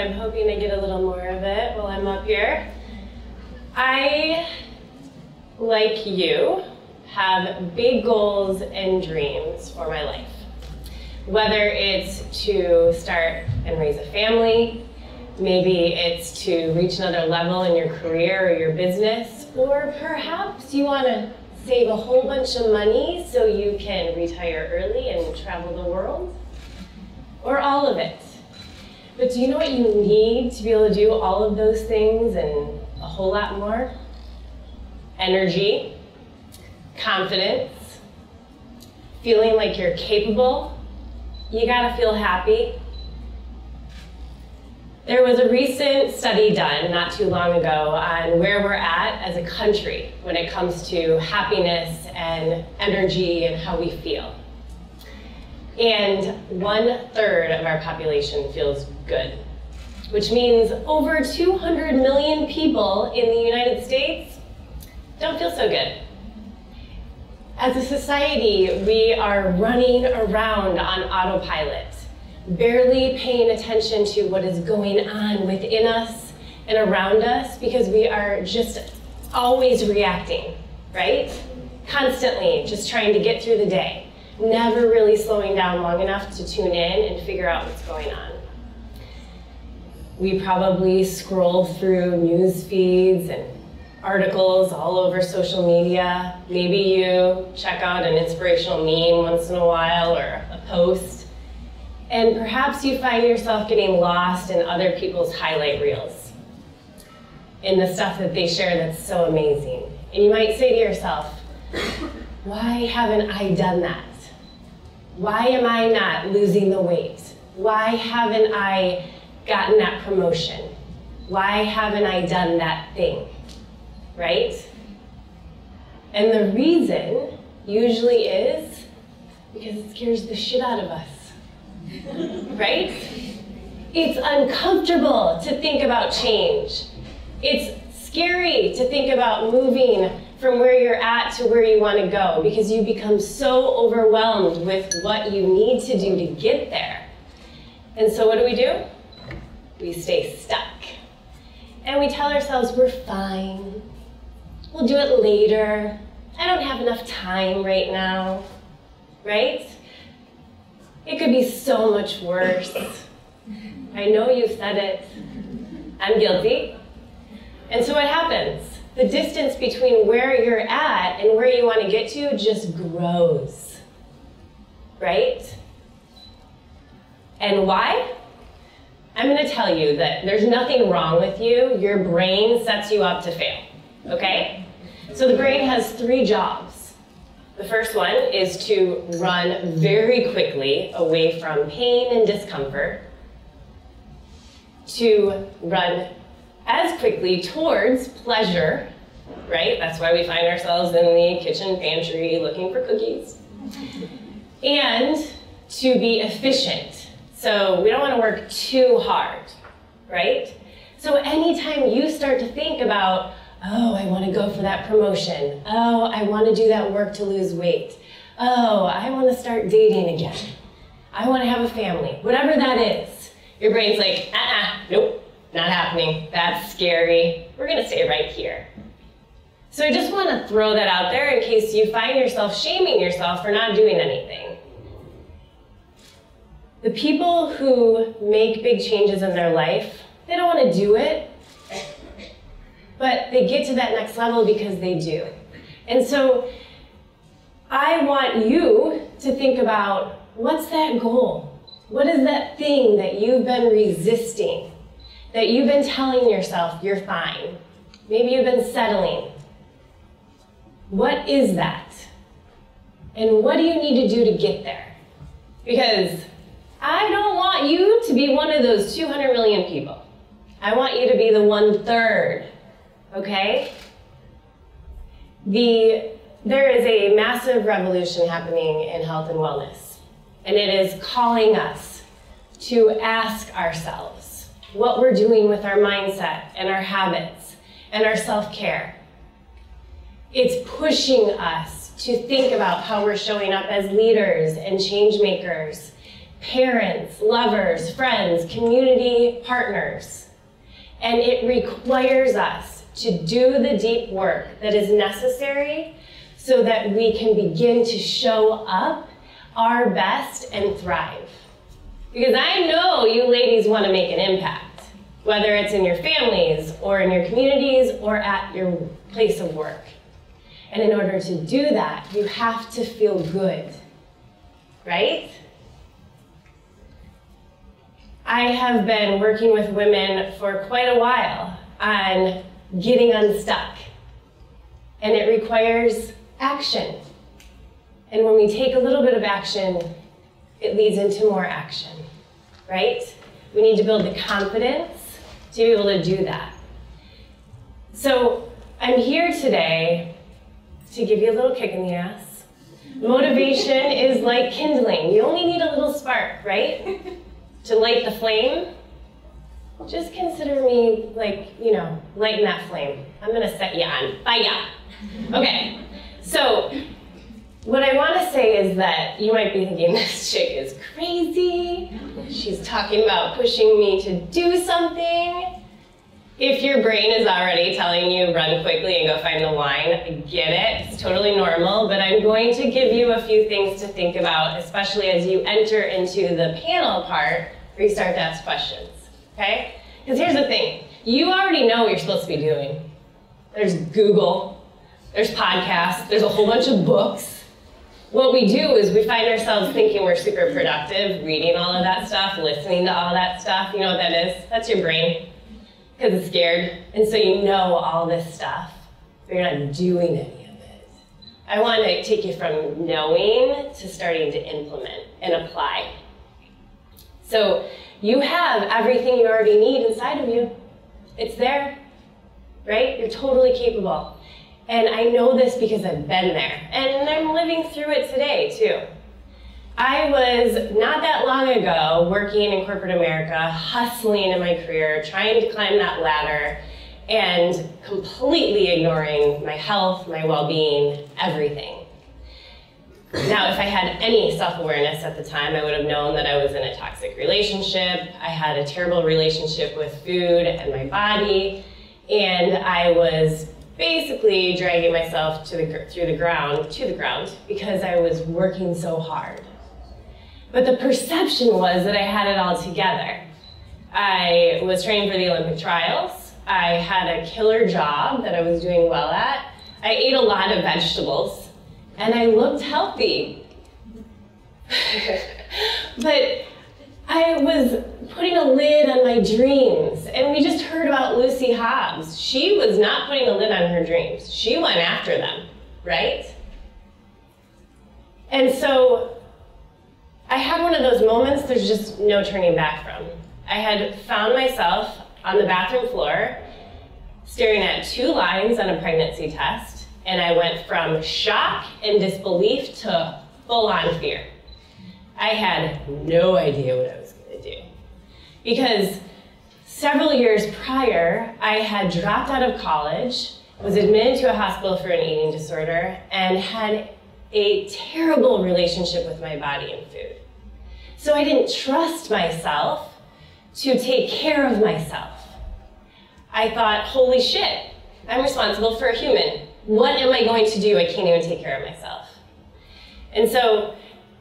I'm hoping to get a little more of it while I'm up here. I, like you, have big goals and dreams for my life. Whether it's to start and raise a family, maybe it's to reach another level in your career or your business, or perhaps you want to save a whole bunch of money so you can retire early and travel the world, or all of it. But do you know what you need to be able to do all of those things and a whole lot more? Energy, confidence, feeling like you're capable. You gotta feel happy. There was a recent study done not too long ago on where we're at as a country when it comes to happiness and energy and how we feel. And 1/3 of our population feels good, which means over 200 million people in the United States don't feel so good. As a society, we are running around on autopilot, barely paying attention to what is going on within us and around us because we are just always reacting, right? Constantly just trying to get through the day, never really slowing down long enough to tune in and figure out what's going on. We probably scroll through news feeds and articles all over social media. Maybe you check out an inspirational meme once in a while or a post. And perhaps you find yourself getting lost in other people's highlight reels, in the stuff that they share that's so amazing. And you might say to yourself, why haven't I done that? Why am I not losing the weight? Why haven't I gotten that promotion? Why haven't I done that thing? Right? And the reason usually is because it scares the shit out of us. Right? It's uncomfortable to think about change. It's scary to think about moving from where you're at to where you want to go because you become so overwhelmed with what you need to do to get there. And so what do? We stay stuck. And we tell ourselves we're fine. We'll do it later. I don't have enough time right now. Right? It could be so much worse. I know you said it. I'm guilty. And so what happens? The distance between where you're at and where you want to get to just grows. Right? And why? I'm going to tell you that there's nothing wrong with you. Your brain sets you up to fail. Okay? So the brain has 3 jobs. The first one is to run very quickly away from pain and discomfort, to run as quickly towards pleasure, right? That's why we find ourselves in the kitchen pantry looking for cookies. And to be efficient. So we don't want to work too hard, right? So anytime you start to think about, oh, I want to go for that promotion. Oh, I want to do that work to lose weight. Oh, I want to start dating again. I want to have a family. Whatever that is, your brain's like, nope, not happening. That's scary. We're going to stay right here. So I just want to throw that out there in case you find yourself shaming yourself for not doing anything. The people who make big changes in their life, they don't want to do it, but they get to that next level because they do. And so I want you to think about, what's that goal? What is that thing that you've been resisting, that you've been telling yourself you're fine? Maybe you've been settling. What is that? And what do you need to do to get there? Because I don't want you to be one of those 200 million people. I want you to be the 1/3. Okay? There is a massive revolution happening in health and wellness, and it is calling us to ask ourselves what we're doing with our mindset and our habits and our self-care. It's pushing us to think about how we're showing up as leaders and change makers, parents, lovers, friends, community partners. And it requires us to do the deep work that is necessary so that we can begin to show up our best and thrive. Because I know you ladies want to make an impact, whether it's in your families or in your communities or at your place of work. And in order to do that, you have to feel good, right? I have been working with women for quite a while on getting unstuck. And it requires action. And when we take a little bit of action, it leads into more action, right? We need to build the confidence to be able to do that. So I'm here today to give you a little kick in the ass. Motivation is like kindling. You only need a little spark, right? To light the flame. Just consider me like, lighting that flame. I'm gonna set you on. Bye-ya. Okay, so what I wanna say is that you might be thinking, this chick is crazy. She's talking about pushing me to do something. If your brain is already telling you run quickly and go find the wine, I get it, it's totally normal, but I'm going to give you a few things to think about, especially as you enter into the panel part where you start to ask questions, okay? Because here's the thing, you already know what you're supposed to be doing. There's Google, there's podcasts, there's a whole bunch of books. What we do is we find ourselves thinking we're super productive, reading all of that stuff, listening to all that stuff. You know what that is? That's your brain, because it's scared. And so you know all this stuff, but you're not doing any of it. I want to take you from knowing to starting to implement and apply. So you have everything you already need inside of you. It's there, right? You're totally capable. And I know this because I've been there, and I'm living through it today, too. I was, not that long ago, working in corporate America, hustling in my career, trying to climb that ladder, and completely ignoring my health, my well-being, everything. Now, if I had any self-awareness at the time, I would have known that I was in a toxic relationship. I had a terrible relationship with food and my body, and I was basically dragging myself to the ground because I was working so hard. But the perception was that I had it all together. I was training for the Olympic trials. I had a killer job that I was doing well at. I ate a lot of vegetables, and I looked healthy. But I was putting a lid on my dreams, and we just heard about Lucy Hobbs. She was not putting a lid on her dreams. She went after them, right? And so I had one of those moments there's just no turning back from. I had found myself on the bathroom floor staring at 2 lines on a pregnancy test, and I went from shock and disbelief to full-on fear. I had no idea what I was going to do. Because several years prior, I had dropped out of college, was admitted to a hospital for an eating disorder, and had a terrible relationship with my body and food. So I didn't trust myself to take care of myself. I thought, holy shit, I'm responsible for a human. What am I going to do? I can't even take care of myself. And so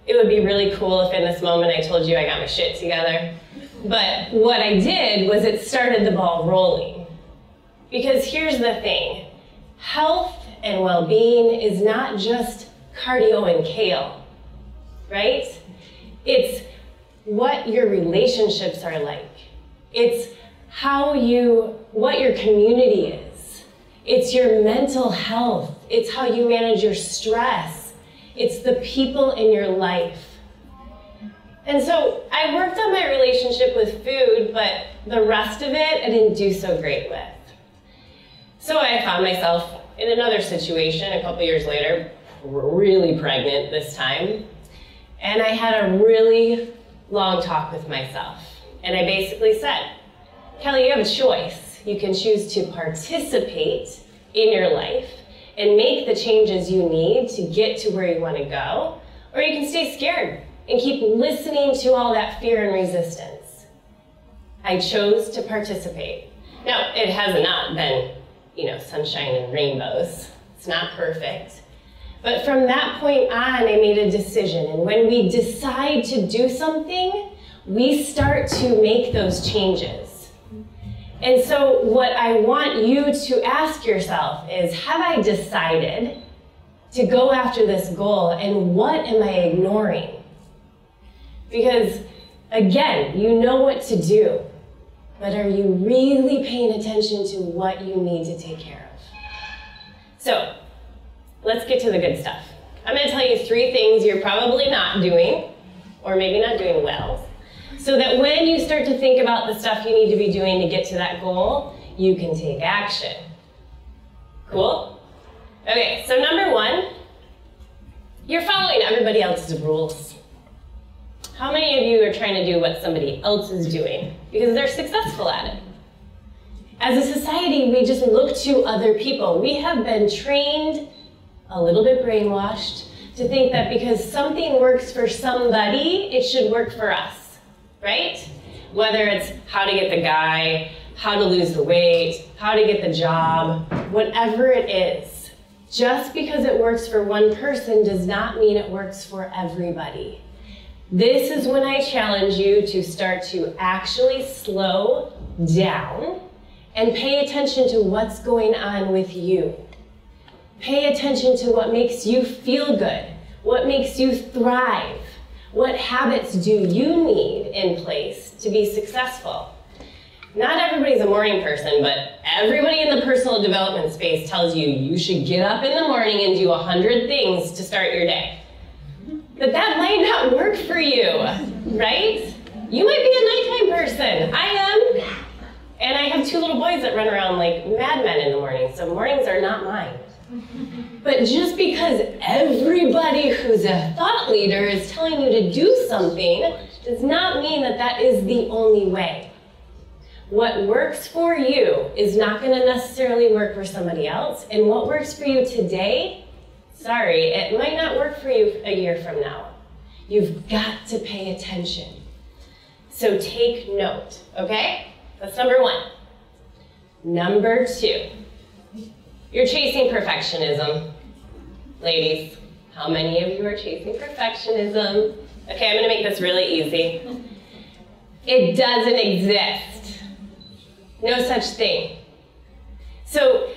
it would be really cool if in this moment I told you I got my shit together. But what I did was it started the ball rolling. Because here's the thing, health and well-being is not just cardio and kale, right? It's what your relationships are like. It's what your community is. It's your mental health. It's how you manage your stress. It's the people in your life. And so I worked on my relationship with food, but the rest of it I didn't do so great with. So I found myself in another situation a couple years later, really pregnant this time. And I had a really long talk with myself. And I basically said, Kelly, you have a choice. You can choose to participate in your life and make the changes you need to get to where you want to go, or you can stay scared and keep listening to all that fear and resistance. I chose to participate. Now, it has not been, sunshine and rainbows. It's not perfect. But from that point on, I made a decision. And when we decide to do something, we start to make those changes. And so what I want you to ask yourself is, have I decided to go after this goal, and what am I ignoring? Because, again, you know what to do, but are you really paying attention to what you need to take care of? So, let's get to the good stuff. I'm going to tell you 3 things you're probably not doing, or maybe not doing well, so that when you start to think about the stuff you need to be doing to get to that goal, you can take action. Cool? Okay, so number 1, you're following everybody else's rules. How many of you are trying to do what somebody else is doing because they're successful at it? As a society, we just look to other people. We have been trained, a little bit brainwashed, to think that because something works for somebody, it should work for us, right? Whether it's how to get the guy, how to lose the weight, how to get the job, whatever it is. Just because it works for one person does not mean it works for everybody. This is when I challenge you to start to actually slow down and pay attention to what's going on with you. Pay attention to what makes you feel good, what makes you thrive, what habits do you need in place to be successful. Not everybody's a morning person, but everybody in the personal development space tells you you should get up in the morning and do 100 things to start your day. But that might not work for you, right? You might be a nighttime person. I am. And I have 2 little boys that run around like madmen in the morning, so mornings are not mine. But just because everybody who's a thought leader is telling you to do something does not mean that that is the only way. What works for you is not going to necessarily work for somebody else, and what works for you today, sorry, it might not work for you a year from now. You've got to pay attention. So take note, okay? That's number 1. Number 2, you're chasing perfectionism. Ladies, how many of you are chasing perfectionism? Okay, I'm gonna make this really easy. It doesn't exist. No such thing. So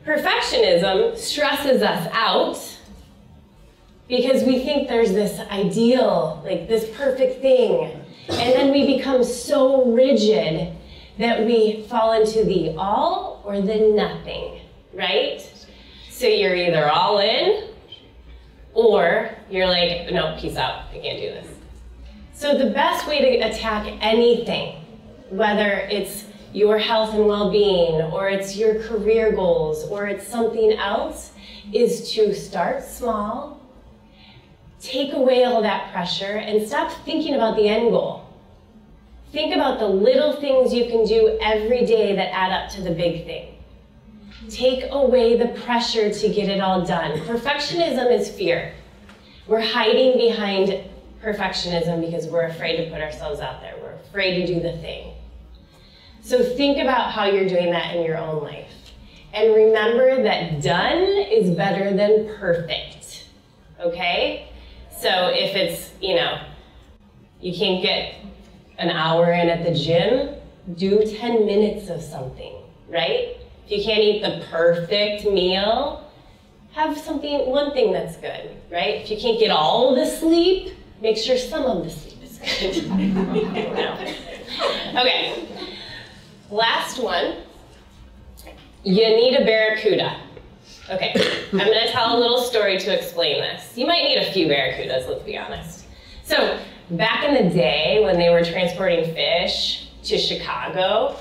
perfectionism stresses us out because we think there's this ideal, like this perfect thing. And then we become so rigid that we fall into the all or the nothing, right? So you're either all in or you're like, no, peace out, I can't do this. So the best way to attack anything, whether it's your health and well-being, or it's your career goals, or it's something else, is to start small, take away all that pressure, and stop thinking about the end goal. Think about the little things you can do every day that add up to the big thing. Take away the pressure to get it all done. Perfectionism is fear. We're hiding behind perfectionism because we're afraid to put ourselves out there. We're afraid to do the thing. So think about how you're doing that in your own life. And remember that done is better than perfect, okay? So if it's, you can't get an hour in at the gym, do 10 minutes of something, right? If you can't eat the perfect meal, have one thing that's good, right? If you can't get all the sleep, make sure some of the sleep is good. Okay, last one. You need a barracuda. Okay, I'm gonna tell a little story to explain this. You might need a few barracudas, let's be honest. So, back in the day when they were transporting fish to Chicago,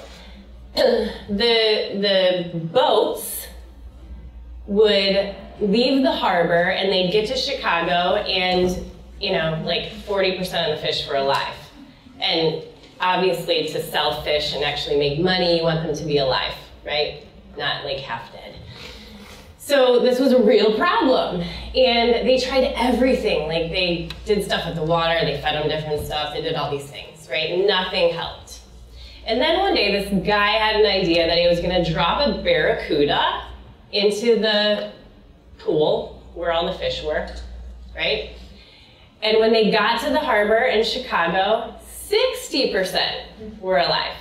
the boats would leave the harbor and they'd get to Chicago and, like 40% of the fish were alive. And obviously to sell fish and actually make money, you want them to be alive, right? Not like half dead. So this was a real problem, and they tried everything. Like, they did stuff with the water, they fed them different stuff, they did all these things, right? Nothing helped. And then one day, this guy had an idea that he was gonna drop a barracuda into the pool where all the fish were, right? And when they got to the harbor in Chicago, 60% were alive.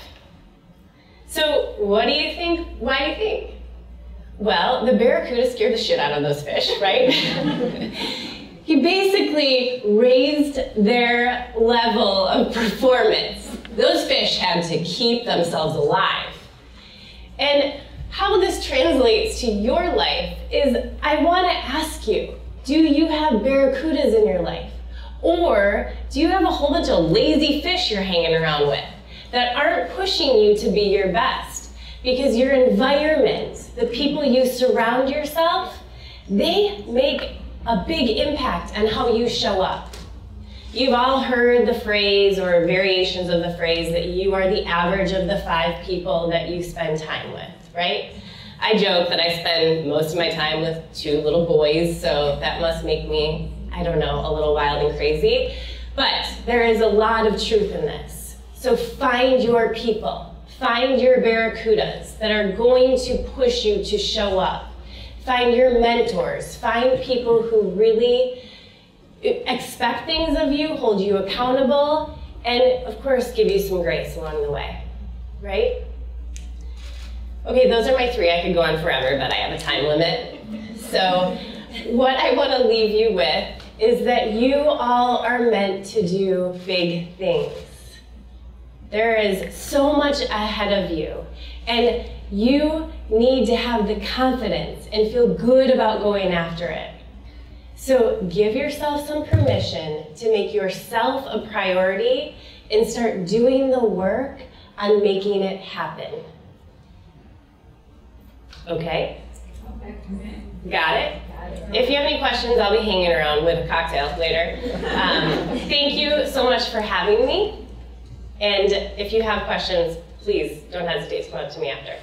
So what do you think? Why do you think? Well, the barracuda scared the shit out of those fish, right? He basically raised their level of performance. Those fish had to keep themselves alive. And how this translates to your life is, I want to ask you, do you have barracudas in your life? Or do you have a whole bunch of lazy fish you're hanging around with that aren't pushing you to be your best? Because your environment, the people you surround yourself, they make a big impact on how you show up. You've all heard the phrase or variations of the phrase that you are the average of the 5 people that you spend time with, right? I joke that I spend most of my time with 2 little boys, so that must make me, I don't know, a little wild and crazy. But there is a lot of truth in this. So find your people. Find your barracudas that are going to push you to show up. Find your mentors. Find people who really expect things of you, hold you accountable, and of course give you some grace along the way, right? Okay, those are my 3. I could go on forever, but I have a time limit. So what I want to leave you with is that you all are meant to do big things. There is so much ahead of you, and you need to have the confidence and feel good about going after it. So give yourself some permission to make yourself a priority and start doing the work on making it happen. Okay? Got it? If you have any questions, I'll be hanging around with a cocktail later. Thank you so much for having me. And if you have questions, please don't hesitate to come up to me after.